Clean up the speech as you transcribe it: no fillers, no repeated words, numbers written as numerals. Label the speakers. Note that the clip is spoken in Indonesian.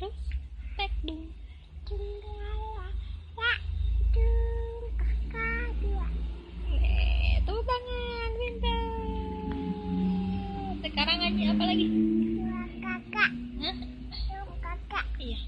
Speaker 1: Terus tek dung. Tepuk tangan, pintar. Sekarang ngaji apa lagi?
Speaker 2: Kakak.
Speaker 1: Hah?
Speaker 2: Kakak.
Speaker 1: Iya.